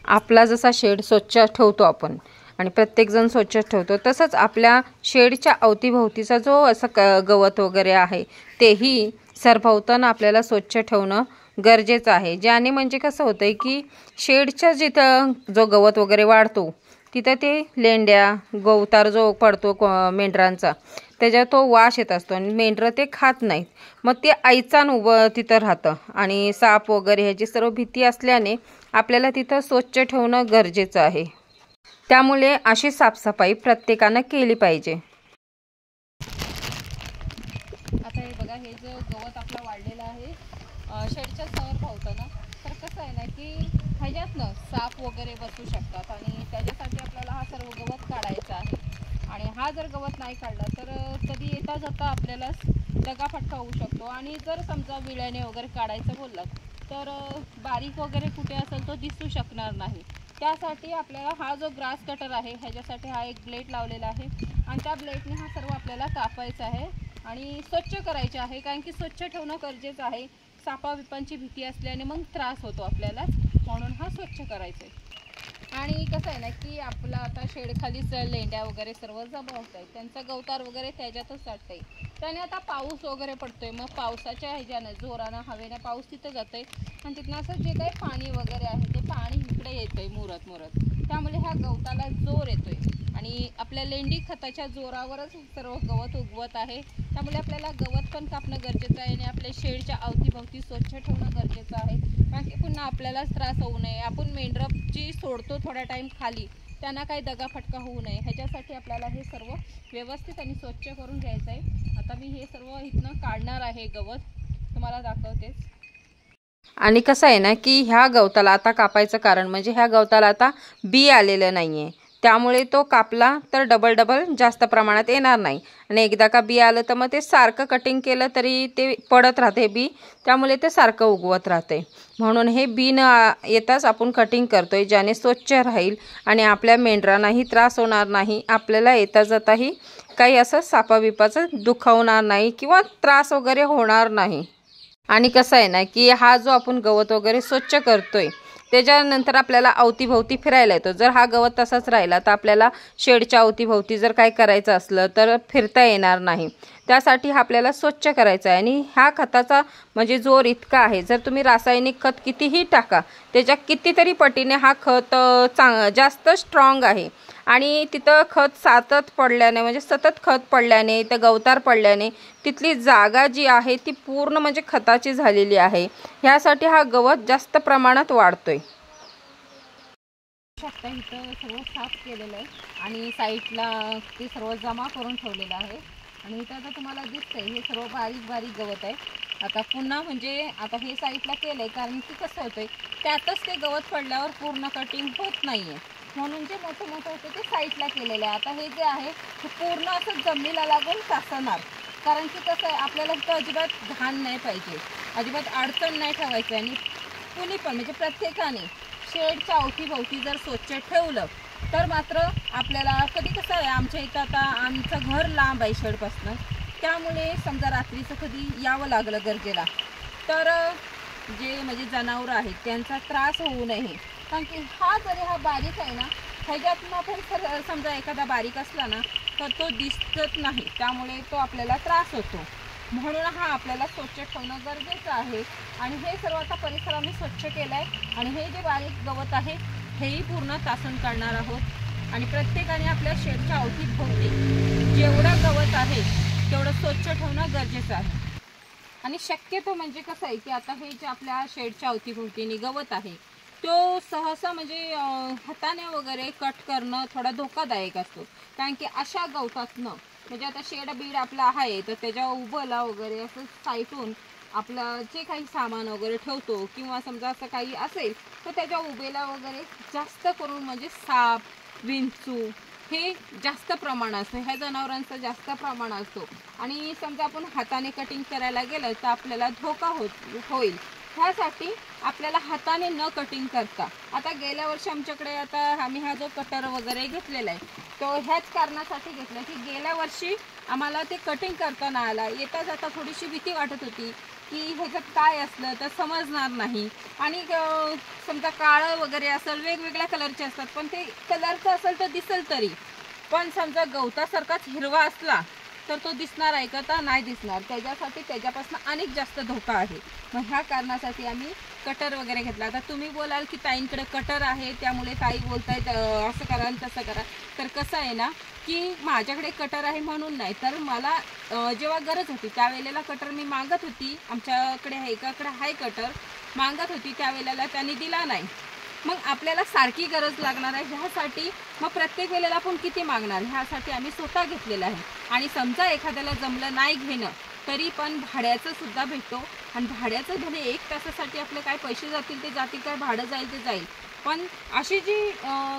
आपला जसा शेड स्वच्छ ठेवतो आपण आणि प्रत्येकजण स्वच्छ ठेवतो, तसंच आपल्या शेडच्या अवतीभोवतीचा जो असं गवत वगैरे आहे तेही सरभोवतानं आपल्याला स्वच्छ ठेवणं गरजेचं आहे। ज्याने म्हणजे कसं होतंय की शेडच्या जिथं जो गवत वगैरे वाढतो तिथं ते लेंड्या गवतार जो पडतो मेंढरांचा, त्याच्या तो वास येत असतो आणि मेंढरं ते खात नाहीत, मग ते आईचान उभं तिथं राहतं आणि साप वगैरे ह्याची सर्व भीती असल्याने आपल्याला तिथं स्वच्छ ठेवणं गरजेचं आहे। त्यामुळे अशी साफसफाई प्रत्येकानं केली पाहिजे। आता हे बघा, हे जो गवत आपला वाढलेला आहे शेडच्या सरभोवतानं, तर कसं आहे ना की ह्याच्यातनं साप वगैरे बसू शकतात आणि त्याच्यासाठी आपल्याला हा सर्व गवत काढायचा आहे। आणि हा जर गवत नाही काढला तर कधी येता जाता आपल्याला दगाफटका होऊ शकतो आणि जर समजा विळ्याने वगैरे काढायचं बोललात तर बारीक वगैरे कुठे असेल तो दिसू शकणार नाही। त्यासाठी आपल्याला हा जो ग्रास कटर आहे ह्याच्यासाठी हा एक ब्लेड लावलेला आहे आणि त्या ब्लेडने हा सर्व आपल्याला कापायचा आहे आणि स्वच्छ करायचे आहे, कारण की स्वच्छ ठेवणं गरजेचं आहे। सापाविपांची भीती असल्याने मग त्रास होतो आपल्याला, म्हणून हा स्वच्छ करायचा आहे। आणि कसं आहे ना की आपला आता शेडखालीच लेंड्या वगैरे सर्व जमा होत आहेत, त्यांचा गवतार वगैरे त्याच्यातच साठतंय। त्याने आता पाऊस वगैरे पडतोय, मग पावसाच्या ह्याच्यानं जोरानं हवेनं पाऊस तिथं जातोय आणि तिथनं असं जे काही पाणी वगैरे आहे ते पाणी इकडे येतंय मुरत मुरत, त्यामुळे ह्या गवताला जोर येतोय आणि आपल्या लेंडी खताच्या जोरावरच सर्व गवत उगवत आहे। त्यामुळे आपल्याला गवत पण कापणं गरजेचं आहे आणि आपल्या शेडच्या अवतीभोवती स्वच्छ ठेवणं गरजेचं आहे, कारण की पुन्हा आपल्यालाच त्रास होऊ नये। आपण मेंढरं जी सोडतो थोडा टाईम खाली, त्यांना काही दगाफटका होऊ नये ह्याच्यासाठी आपल्याला हे सर्व व्यवस्थित आणि स्वच्छ करून घ्यायचं आहे। आता मी हे सर्व इथनं काढणार आहे गवत, तुम्हाला दाखवतेच। आणि कसं आहे ना की ह्या गवताला आता कापायचं कारण म्हणजे ह्या गवताला आता बी आलेलं नाहीये, त्यामुळे तो कापला तर डबल जास्त प्रमाणात येणार नाही आणि एकदा का बी आलं तर मग ते सारखं कटिंग केलं तरी ते पडत राहते बी, त्यामुळे ते सारखं उगवत राहते। म्हणून हे बी न येताच आपण कटिंग करतोय, ज्याने स्वच्छ राहील आणि आपल्या मेंढरांनाही त्रास होणार नाही, आपल्याला येता जाताही काही असं सापाविपाचं दुखावणार नाही किंवा त्रास वगैरे होणार नाही। आणि कसं आहे ना की हा जो आपण गवत वगैरे स्वच्छ करतोय त्याच्यानंतर आपल्याला अवतीभोवती फिरायला येतो। जर हा गवत तसाच राहिला तर आपल्याला शेडच्या अवतीभोवती जर काय करायचं असलं तर फिरता येणार नाही, त्यासाठी हा आपल्याला स्वच्छ करायचा आहे। आणि ह्या खताचा म्हणजे जोर इतका आहे, जर तुम्ही रासायनिक खत कितीही टाका त्याच्या कितीतरी पटीने हा खत जास्त स्ट्रॉंग आहे आणि तिथं खत सतत खत पडल्याने त्या गवतार पडल्याने तिथली जागा जी आहे ती पूर्ण म्हणजे खताची झालेली आहे, ह्यासाठी हा गवत जास्त प्रमाणात वाढतोय। शकता इथं सर्व साफ केलेलं आहे आणि साईडला ते सर्व जमा करून ठेवलेलं आहे आणि इथं आता तुम्हाला दिसतंय हे सर्व बारीक बारीक गवत आहे। आता पुन्हा म्हणजे आता हे साईडला केलंय कारण की कसं होतंय त्यातच ते गवत पडल्यावर पूर्ण कटिंग होत नाहीये, म्हणून जे मोठं मोठं होतं ते साईडला केलेलं आहे। आता हे जे आहे ते पूर्ण असं जमिनीला लागून टाकणार, कारण की कसं आहे आपल्याला इथं अजिबात घाण नाही पाहिजे, अजिबात अडचण नाही ठेवायचं आणि कुणी पण म्हणजे प्रत्येकाने शेडच्या अवतीभोवती जर स्वच्छ ठेवलं तर मात्र आपल्याला कधी कसं आहे आमच्या इथं आता आमचं घर लांब आहे शेडपासनं, त्यामुळे समजा रात्रीचं कधी यावं लागलं गरजेला तर जे म्हणजे जनावरं आहेत त्यांचा त्रास होऊ नये, कारण की हा जरी हा बारीक आहे ना ह्याच्यातून आपण समजा एखादा बारीक असला ना तर तो दिसत नाही, त्यामुळे तो आपल्याला त्रास होतो, म्हणून हा आपल्याला स्वच्छ ठेवणं गरजेचं आहे। आणि हे सर्व आता परिसर आम्ही स्वच्छ केलं आहे आणि हे जे बारीक गवत आहे हेही पूर्ण तासून काढणार आहोत आणि प्रत्येकाने आपल्या शेडच्या अवतीभोवती जेवढं गवत आहे तेवढं स्वच्छ ठेवणं गरजेचं आहे। आणि शक्यतो म्हणजे कसं आहे की आता हे जे आपल्या शेडच्या अवतीभोवतीने गवत आहे तो सहसा म्हणजे हाताने वगैरे कट करणं थोडा धोकादायक असतो, कारण की अशा गवतातनं म्हणजे आता शेड बीड आपला आहे तर त्याच्या उभला वगैरे असं साईटून आपलं जे काही सामान वगैरे ठेवतो किंवा समजा असं काही असेल तर त्याच्या उभेला वगैरे जास्त करून म्हणजे साप विंचू हे जास्त प्रमाण असतं, ह्या जनावरांचं जास्त प्रमाण असतो आणि समजा आपण हाताने कटिंग करायला गेलं तर आपल्याला धोका होईल, ह्यासाठी आपल्याला हाताने न कटिंग करता आता गेल्या वर्षी आमच्याकडे आता आम्ही हा जो कटर वगैरे घेतलेला आहे तो ह्याच कारणासाठी घेतला की गेल्या वर्षी आम्हाला ते कटिंग करता नाही आला, येता जाता थोडीशी भीती वाटत होती की ह्याच्यात काय असलं तर समजणार नाही. आणि समजा काळं वगैरे असेल, वेगवेगळ्या कलरचे असतात, पण ते कलरचं असेल तर दिसेल तरी, पण समजा गवतासारखाच हिरवा असला तर तो दिसणार आहे का? तर नाही दिसणार. त्याच्यासाठी त्याच्यापासून अनेक जास्त धोका आहे. मग ह्या कारणासाठी आम्ही कटर वगैरे घेतला. आता तुम्ही बोलाल की ताईंकडे कटर आहे त्यामुळे ताई बोलतायत असं करा आणि तसं करा. तर कसं आहे ना की माझ्याकडे कटर आहे म्हणून नाही, तर मला जेव्हा गरज होती त्यावेळेला कटर मी मागत होती. आमच्याकडे आहे, एकाकडे आहे कटर, मागत होती त्यावेळेला त्यांनी दिला नाही. मग आपल्याला सारखी गरज लागणार आहे ह्यासाठी मग प्रत्येक वेळेला आपण किती मागणार, ह्यासाठी आम्ही स्वतः घेतलेलं आहे. आणि समजा एखाद्याला जमलं नाही घेणं तरी पण भाड्याचं सुद्धा भेटतो. आणि भाड्याचं भले 1 तासासाठी आपले काय पैसे जातील ते जातील, काय भाडं जाईल ते जाईल, पण अशी जी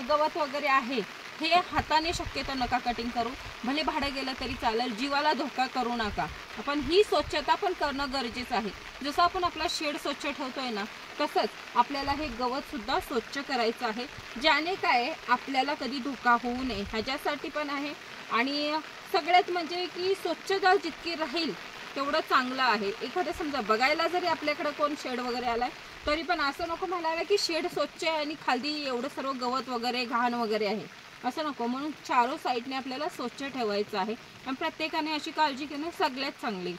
गवत वगैरे आहे हे हाताने शक्यतो नका कटिंग करू. भले भाडं गेलं तरी चालेल, जीवाला धोका करू नका. आपण ही स्वच्छता पण करणं गरजेचं आहे. जसं आपण आपला शेड स्वच्छ ठेवतोय ना, तसंच आपल्याला हे गवत सुद्धा स्वच्छ करायचं आहे, ज्याने काय आपल्याला कधी धोका होऊ नये ह्याच्यासाठी पण आहे. आणि सगळ्यात म्हणजे की स्वच्छता जितकी राहील तेवढं चांगलं आहे. एखादं समजा बघायला जरी आपल्याकडे कोण शेड वगैरे आलाय तरी पण असं नको म्हणायला की शेड स्वच्छ आहे आणि खाली एवढं सर्व गवत वगैरे घाण वगैरे आहे, असं नको. म्हणून चारो साईडने आपल्याला स्वच्छ ठेवायचं आहे आणि प्रत्येकाने अशी काळजी घेणं सगळ्यात चांगली.